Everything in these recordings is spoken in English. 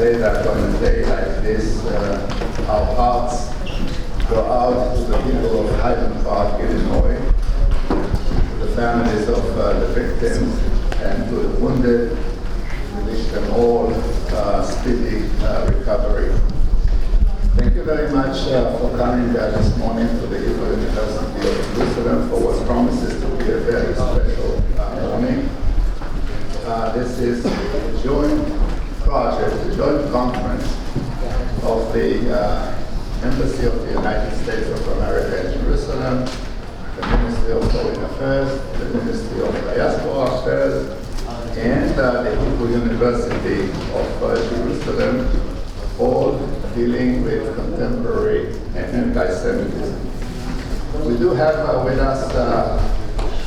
say that on a day like this, our hearts go out to the people of Highland Park, Illinois, to the families of the victims, and to the wounded. We wish them all speedy recovery. Thank you very much for coming this morning to the Hebrew University of Jerusalem for what promises to be a very special morning. This is a joint project, a joint conference of the Embassy of the United States of America in Jerusalem, the Ministry of Foreign Affairs, the Ministry of Diaspora Affairs, and the Hebrew University of Jerusalem, all dealing with contemporary anti-Semitism. We do have with us,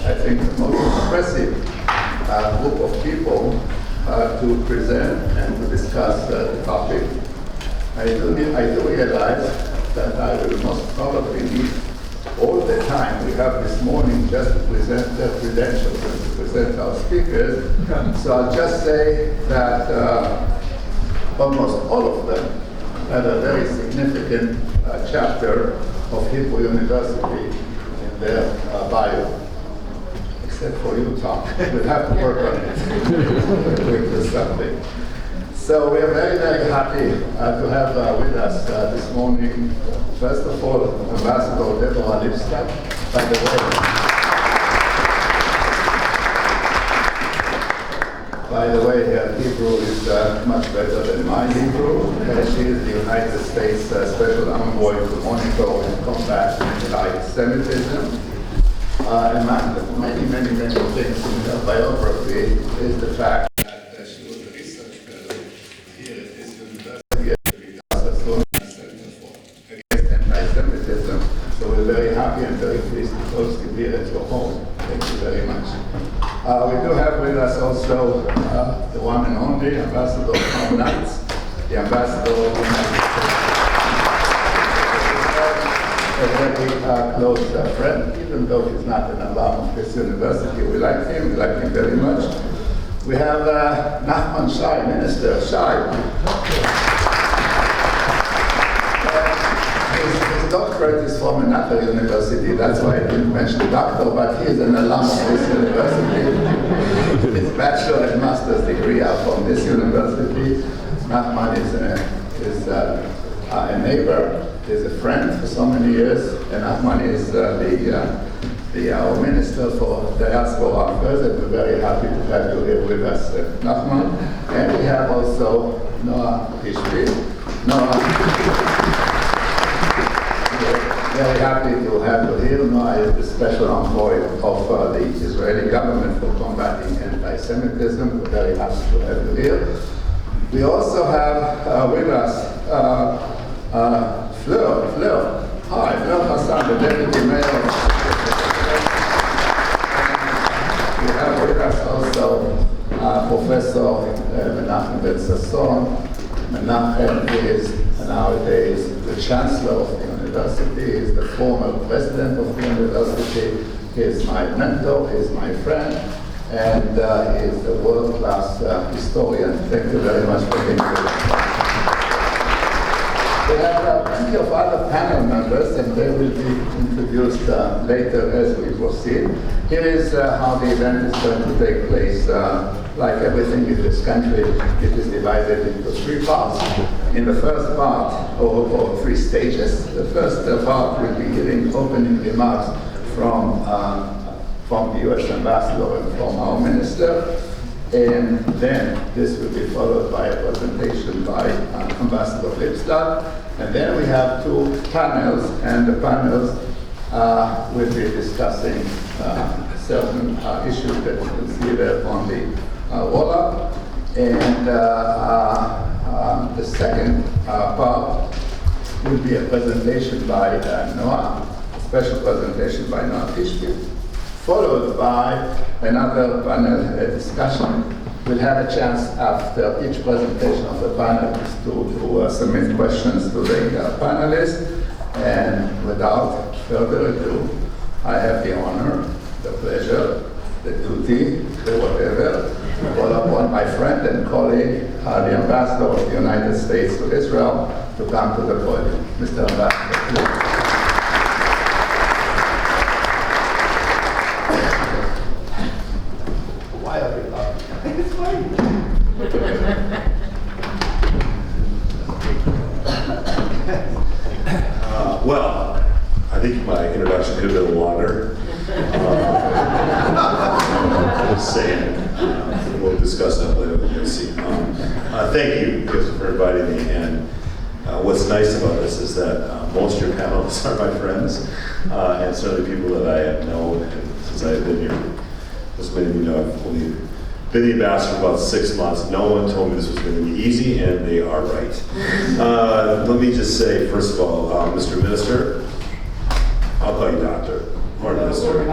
I think, the most impressive group of people to present and to discuss the topic. I do realize that I will most probably need all the time we have this morning just to present their credentials and to present our speakers. So I'll just say that almost all of them have a very significant chapter of Hebrew University in their bio. Except for you, Tom. We'll have to work on it. We'll do something. So we are very, very happy to have with us this morning, first of all, Ambassador Deborah Lipstadt. By the way, her Hebrew is much better than my Hebrew. She is the United States Special Envoy to monitor and combat anti-Semitism. Among many things in her biography is the fact that she was a research fellow here at this university at the Center for Against Anti-Semitism. So we're very happy and very pleased to host you here at your home. Thank you very much. We do have with us also the one and only Ambassador Niles, the Ambassador of the United States. A very close friend, even though he's not an alum of this university. We like him very much. We have Nachman Shai, Minister Shai. His doctorate is from another university, that's why I didn't mention the doctor, but he is an alum of this university. His bachelor and master's degree are from this university. Nachman is a neighbor. Is a friend for so many years, and Ahmad is our Minister for Diaspora Affairs, and we're very happy to have you here with us, Ahmad. And we have also Noah Tishby. Noah, we're very happy to have you here. Noah is the Special Envoy of the Israeli government for combating anti-Semitism. We're very happy to have you here. We also have with us Fleur. Hi, Fleur Hassan, the Deputy Mayor. We have with us also Professor Menachem Ben Sasson. Menachem is nowadays the Chancellor of the University. He is the former President of the University. He is my mentor, he is my friend, and he is a world-class historian. Thank you very much for being here. We have plenty of other panel members, and they will be introduced later as we proceed. Here is how the event is going to take place. Like everything in this country, it is divided into three parts. In the first part, or three stages, the first part will be giving opening remarks from the U.S. Ambassador and from our Minister. And then this will be followed by a presentation by Ambassador Lipstadt. And then we have two panels, and the panels will be discussing certain issues that you can see there on the wall-up. And the second part will be a presentation by Noah, a special presentation by Noah Tishby, followed by another panel discussion. We'll have a chance after each presentation of the panelists to submit questions to the panelists. And without further ado, I have the honor, the pleasure, the duty, the whatever, call upon my friend and colleague, the Ambassador of the United States to Israel, to come to the podium. Mr. Ambassador, please. Why are we laughing? It's fine. Well, I think my introduction could have been longer. Just saying. We'll discuss that later. We'll see. Thank you for inviting me. And what's nice about this is that most of your panelists are my friends, and certainly people that I have known since I've been here. As many of you know, I've only been the ambassador for about 6 months. No one told me this was going to be easy, and they are right. Let me just say, first of all, Mr. Minister, I'll call you Doctor, or Minister.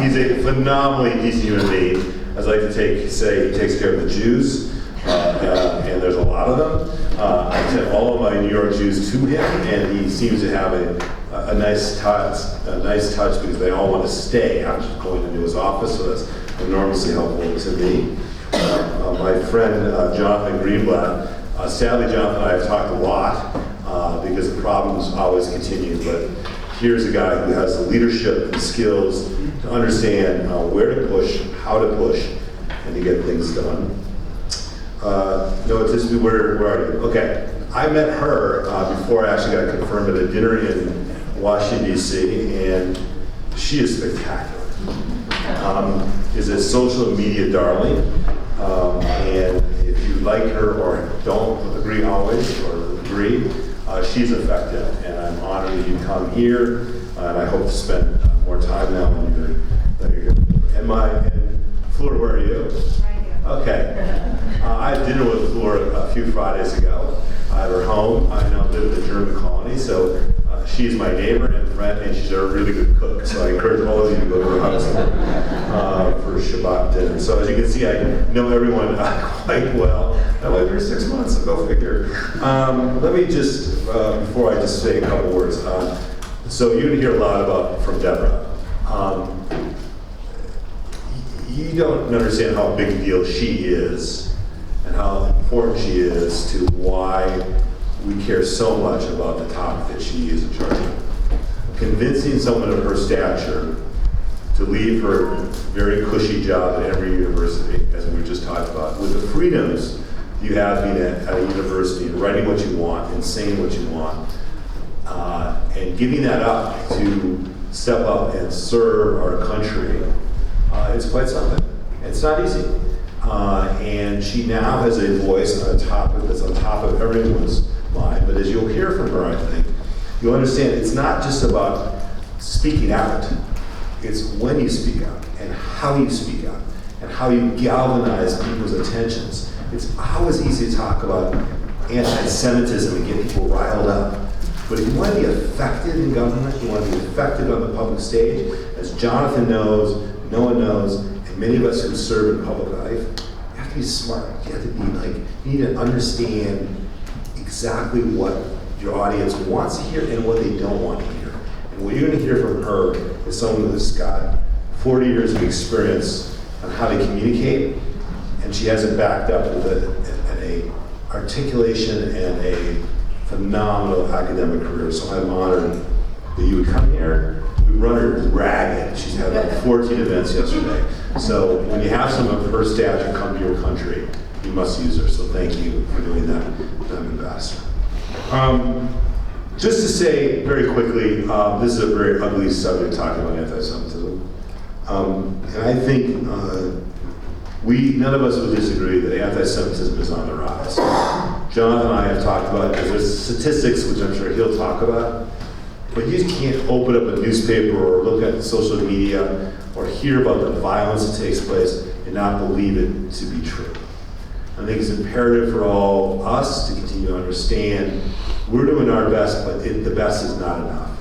He's a phenomenally decent human being. As I like to say, he takes care of the Jews, and there's a lot of them. I sent all of my New York Jews to him, and he seems to have a nice touch because they all want to stay after going into his office, so that's enormously helpful to me. My friend Jonathan Greenblatt, sadly Jonathan and I have talked a lot because the problems always continue, but here's a guy who has the leadership and skills to understand where to push, how to push, and to get things done. No, it's just where are you? Okay, I met her before I actually got confirmed at a dinner in Washington, D.C., and she is spectacular. Is a social media darling, and if you like her or don't agree always, or agree, she's effective, and I'm honored that you come here, and I hope to spend more time now when you're here. And Fleur, where are you? Right here. Okay. I had dinner with Fleur a few Fridays ago at her home. I now live in the German colony, so she's my neighbor and friend, and she's a really good cook. So I encourage all of you to go to her house for Shabbat dinner. So as you can see, I know everyone quite well. I lived here 6 months, so go figure. Let me just, before I just say a couple words. So you're gonna hear a lot from Deborah. You don't understand how big a deal she is and how important she is to why we care so much about the topic that she is in charge of. Convincing someone of her stature to leave her very cushy job at every university, as we just talked about, with the freedoms you have being at a university, and writing what you want and saying what you want, and giving that up to step up and serve our country, it's quite something. It's not easy. And she now has a voice on a topic that's on top of everyone's mind. But as you'll hear from her, I think, you'll understand it's not just about speaking out. It's when you speak out and how you speak out and how you galvanize people's attentions. It's always easy to talk about anti-Semitism and get people riled up. But if you want to be effective in government, you want to be effective on the public stage, as Jonathan knows, Noah knows, and many of us who serve in public life, you have to be smart. You have to be you need to understand exactly what your audience wants to hear and what they don't want to hear. And what you're going to hear from her is someone who's got 40 years of experience on how to communicate, and she has it backed up with an articulation and a phenomenal academic career. So I'm honored that you would come here. We run her ragged. She's had like 14 events yesterday. So when you have someone of her stature come to your country, you must use her. So thank you for doing that, Ambassador. Just to say very quickly, this is a very ugly subject, talking about anti-Semitism. And I think none of us would disagree that anti-Semitism is on the rise. Jonathan and I have talked about it, because there's statistics, which I'm sure he'll talk about, but you just can't open up a newspaper or look at social media or hear about the violence that takes place and not believe it to be true. I think it's imperative for all of us to continue to understand we're doing our best, but the best is not enough.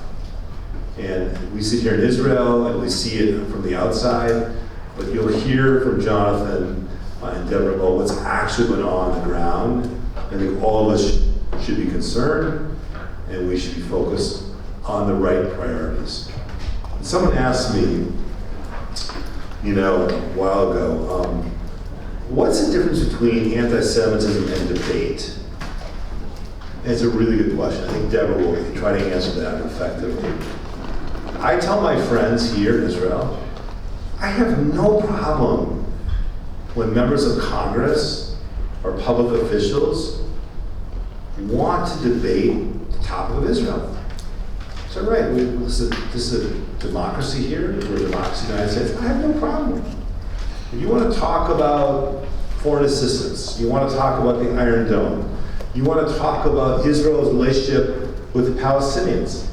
And we sit here in Israel and we see it from the outside, but you'll hear from Jonathan and Deborah about what's actually going on the ground. I think all of us should be concerned, and we should be focused on the right priorities. Someone asked me, a while ago, what's the difference between anti-Semitism and debate? And it's a really good question. I think Deborah will try to answer that effectively. I tell my friends here in Israel, I have no problem when members of Congress or public officials want to debate the topic of Israel. So right, this is a democracy here, we're a democracy in the United States. I have no problem. If you want to talk about foreign assistance, you want to talk about the Iron Dome, you want to talk about Israel's relationship with the Palestinians,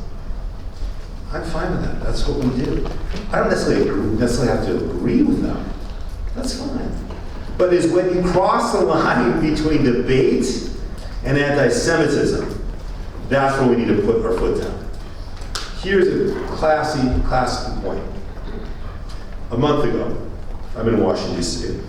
I'm fine with that. That's what we do. I don't necessarily have to agree with them. That's fine. But it's when you cross the line between debate and anti-Semitism, that's where we need to put our foot down. Here's a classic point. A month ago, I'm in Washington, D.C.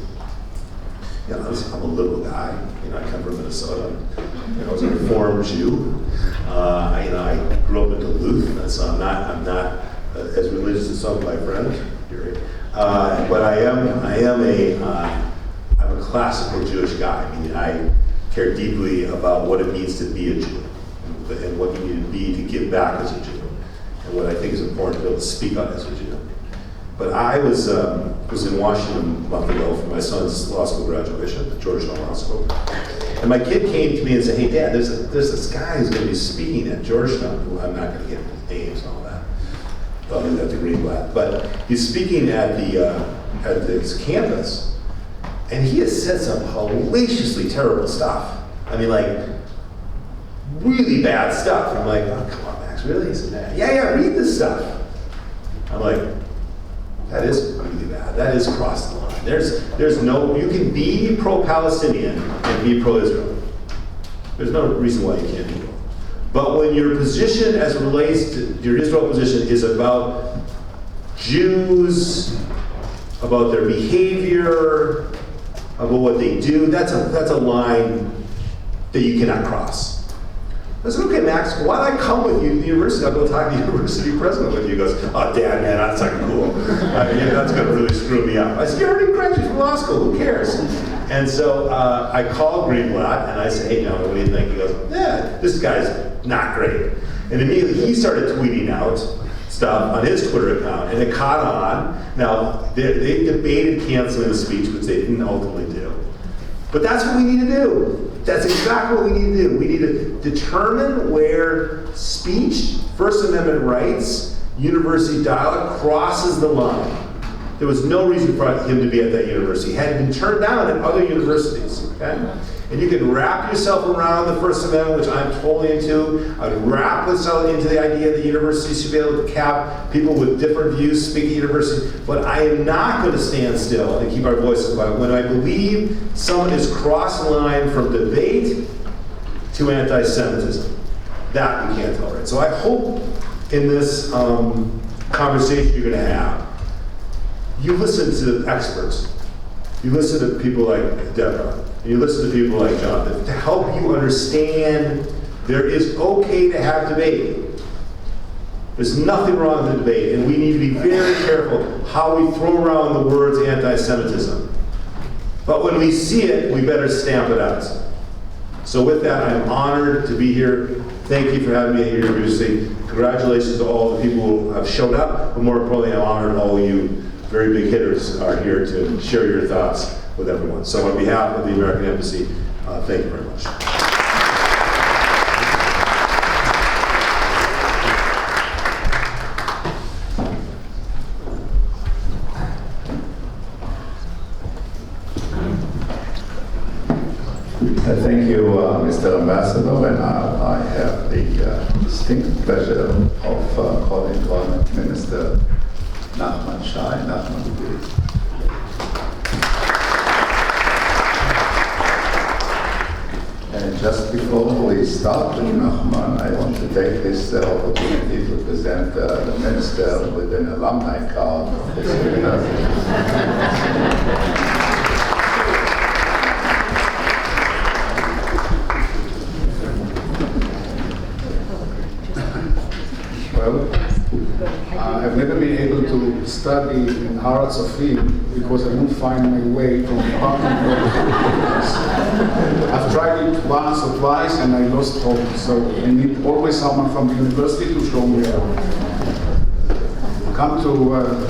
I'm a liberal guy. I come from Minnesota. I was a Reformed Jew. I grew up in Duluth, so I'm not as religious as some of my friends. But I'm a classical Jewish guy. I care deeply about what it means to be a Jew and what you need to be to give back as a Jew, and what I think is important to be able to speak on as a Jew. But I was in Washington a month ago for my son's law school graduation at Georgetown Law School. And my kid came to me and said, hey, Dad, there's this guy who's going to be speaking at Georgetown, who I'm not going to get his names and all that. I'll do that to Greenblatt. But he's speaking at this campus, and he has said some hellaciously terrible stuff. Really bad stuff. I'm like, oh, come on, Max, really? He said, yeah, read this stuff. I'm like, that is really bad. That is across the line. There's no, you can be pro-Palestinian and be pro-Israel. There's no reason why you can't be both. But when your position as it relates to your Israel position is about Jews, about their behavior, about what they do, that's a line that you cannot cross. I said, okay, Max, why don't I come with you to the university? I'll go talk to the university president with you. He goes, oh, Dad, man, that's not cool. That's going to really screw me up. I said, you already graduated from law school. Who cares? And so I called Greenblatt, and I said, hey, John, what do you think? He goes, yeah, this guy's not great. And immediately he started tweeting out stuff on his Twitter account, and it caught on. Now, they debated canceling the speech, which they didn't ultimately do. But that's what we need to do. That's exactly what we need to do. We need to determine where speech, First Amendment rights, university dialogue crosses the line. There was no reason for him to be at that university. He had been turned down at other universities, okay? And you can wrap yourself around the First Amendment, which I'm totally into. I'd wrap myself into the idea that universities should be able to cap people with different views speak at university. But I am not going to stand still and keep our voices quiet when I believe someone is crossing the line from debate to anti-Semitism. That we can't tolerate. So I hope in this conversation you're going to have, you listen to experts. You listen to people like Deborah. You listen to people like Jonathan to help you understand there is okay to have debate. There's nothing wrong with the debate, and we need to be very careful how we throw around the words anti-Semitism. But when we see it, we better stamp it out. So with that, I'm honored to be here. Thank you for having me at your university. Congratulations to all the people who have showed up, but more importantly, I'm honored all you very big hitters are here to share your thoughts with everyone. So on behalf of the American Embassy, thank you very much. Thank you, Mr. Ambassador, and I have the distinct pleasure of calling on Minister Nachman Shai. Nachman, please. And just before we start with Nachman, I want to take this opportunity to present the Minister with an alumni card of this university. well. I've never been able to study in Har Tzofim because I won't find my way from the parking lot. I've tried it once or twice and I lost hope. So I need always someone from the university to show me around. Come to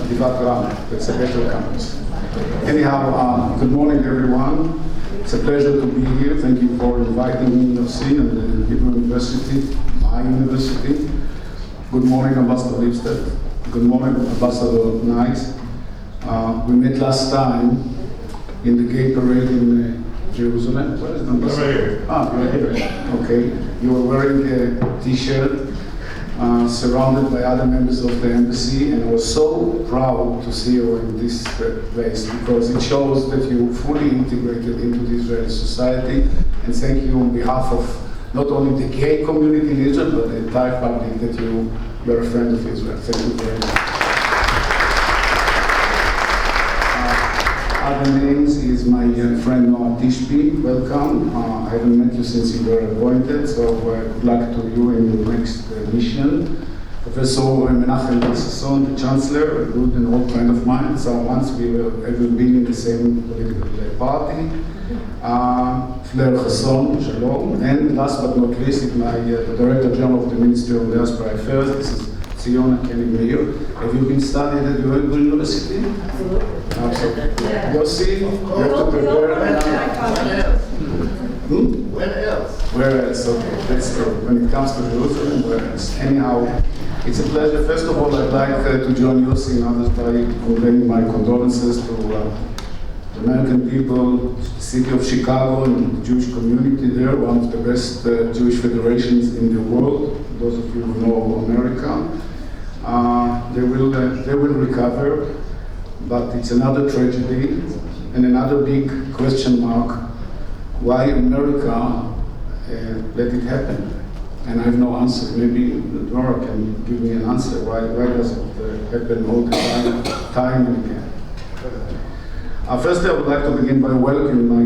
Givat Ram, it's a better campus. Anyhow, good morning everyone. It's a pleasure to be here. Thank you for inviting me, Yossi, and the Hebrew University, my university. Good morning, Ambassador Lipstadt. Good morning, Ambassador Niles. We met last time in the gay parade in Jerusalem. Where is the ambassador? Right here. Right here. Okay. You were wearing a t-shirt, surrounded by other members of the embassy, and I was so proud to see you in this place because it shows that you fully integrated into the Israeli society. And thank you on behalf of not only the gay community in Israel, but the entire public that you're a friend of Israel. Thank you very much. Other names is my friend Noah Tishby. Welcome. I haven't met you since you were appointed, so good luck to you in your next mission. Professor Menachem Ben-Sasson, the Chancellor, a good and old friend of mine. So once we have been in the same political party. Flair Chasson, Shalom. And last but not least, is the Director General of the Ministry of Diaspora Affairs. This is Ziona Koenig-Meir. Have you been studying at the Hebrew University? Absolutely. Yossi, you have to prepare. Where else? Where else? Okay, that's true. When it comes to Jerusalem, where else? Anyhow, it's a pleasure. First of all, I'd like to join Yossi and others by conveying my condolences to the American people, the city of Chicago, and the Jewish community there, one of the best Jewish federations in the world. Those of you who know America, they will recover, but it's another tragedy and another big question mark: why America let it happen? And I have no answer. Maybe Dora can give me an answer. Why does it happen all the time and again? First, I would like to begin by welcoming my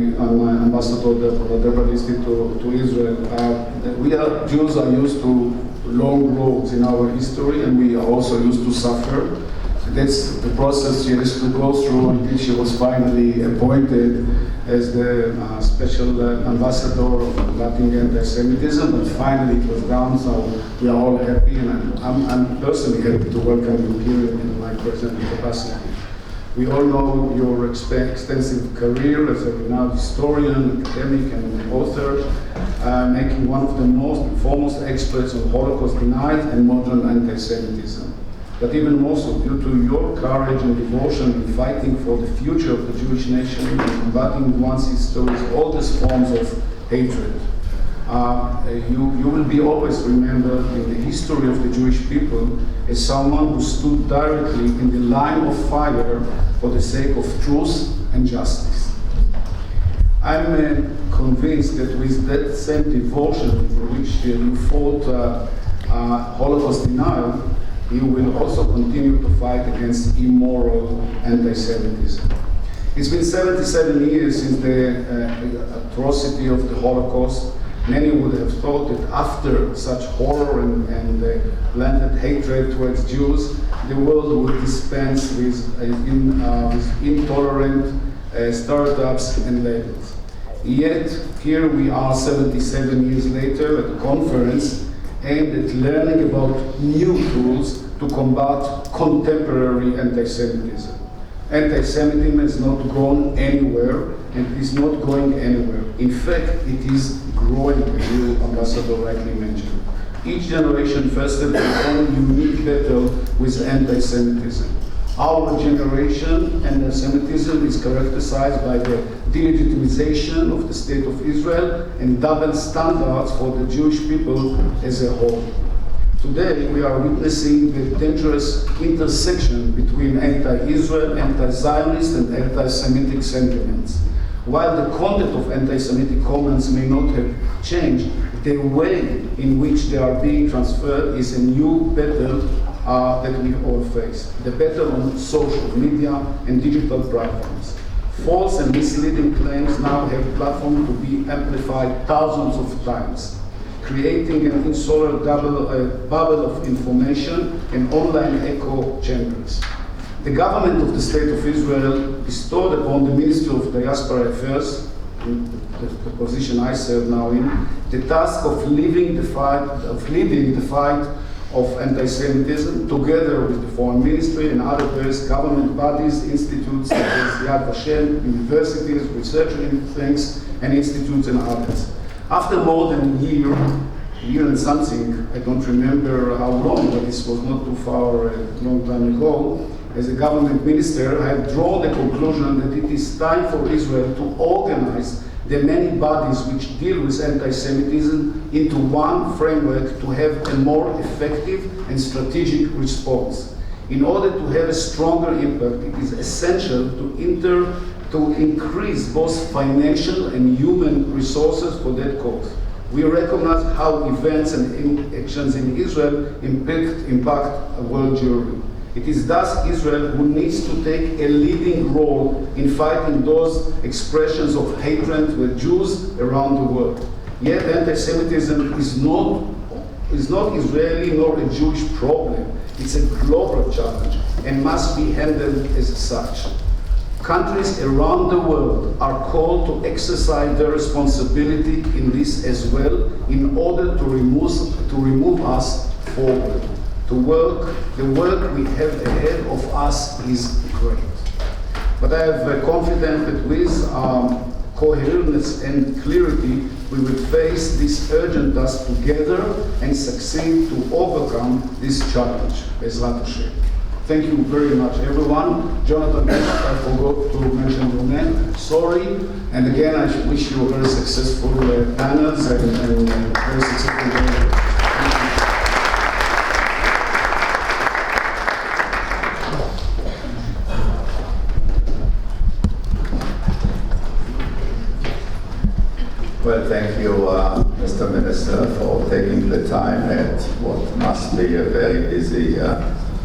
ambassador, Deborah Listi, to Israel. We Jews are used to long roads in our history, and we are also used to suffer. That's the process she has to go through until she was finally appointed as the special ambassador of combating anti-Semitism, but finally it was done, so we are all happy, and I'm personally happy to welcome you here in my present capacity. We all know your extensive career as a renowned historian, academic, and author, making one of the most foremost experts on Holocaust denial and modern anti-Semitism. But even more so, due to your courage and devotion in fighting for the future of the Jewish nation and combating once history's oldest forms of hatred. You will be always remembered in the history of the Jewish people as someone who stood directly in the line of fire for the sake of truth and justice. I'm convinced that with that same devotion for which you fought Holocaust denial, you will also continue to fight against immoral anti-Semitism. It's been 77 years since the atrocity of the Holocaust. Many would have thought that after such horror and blended hatred towards Jews, the world would dispense with intolerant stereotypes and labels. Yet, here we are 77 years later at a conference aimed at learning about new tools to combat contemporary anti-Semitism. Anti-Semitism has not gone anywhere and is not going anywhere. In fact, it is growing, as you, Ambassador, rightly mentioned. Each generation faces its own unique battle with anti-Semitism. Our generation, anti-Semitism is characterized by the delegitimization of the State of Israel and double standards for the Jewish people as a whole. Today, we are witnessing the dangerous intersection between anti-Israel, anti-Zionist, and anti-Semitic sentiments. While the content of anti-Semitic comments may not have changed, the way in which they are being transferred is a new battle that we all face. The battle on social media and digital platforms. False and misleading claims now have a platform to be amplified thousands of times. creating an insular bubble of information and online echo chambers. The government of the State of Israel bestowed upon the Ministry of Diaspora Affairs, the position I serve now in, the task of leading the fight of anti-Semitism, together with the Foreign Ministry and other various government bodies, institutes such as Yad Vashem, universities, research things, and institutes and others. After more than a year and something, I don't remember how long, but this was not too far a long time ago, as a government minister, I have drawn the conclusion that it is time for Israel to organize the many bodies which deal with anti-Semitism into one framework to have a more effective and strategic response. In order to have a stronger impact, it is essential to increase both financial and human resources for that cause. We recognize how events and actions in Israel impact a world jury. It is thus Israel who needs to take a leading role in fighting those expressions of hatred with Jews around the world. Yet anti-Semitism is not Israeli nor a Jewish problem. It's a global challenge and must be handled as such. Countries around the world are called to exercise their responsibility in this as well in order to remove us forward. The work we have ahead of us is great. But I have confidence that with coherence and clarity, we will face this urgent task together and succeed to overcome this challenge. Bezrat Hashem. Thank you very much, everyone. Jonathan, I forgot to mention your name. Sorry. And again, I wish you a very successful panels and very successful day. Well, thank you, Mr. Minister, for taking the time at what must be a very busy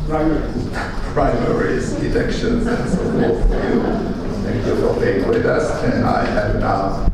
primaries, elections, and so forth for you. Thank you for being with us. And I have now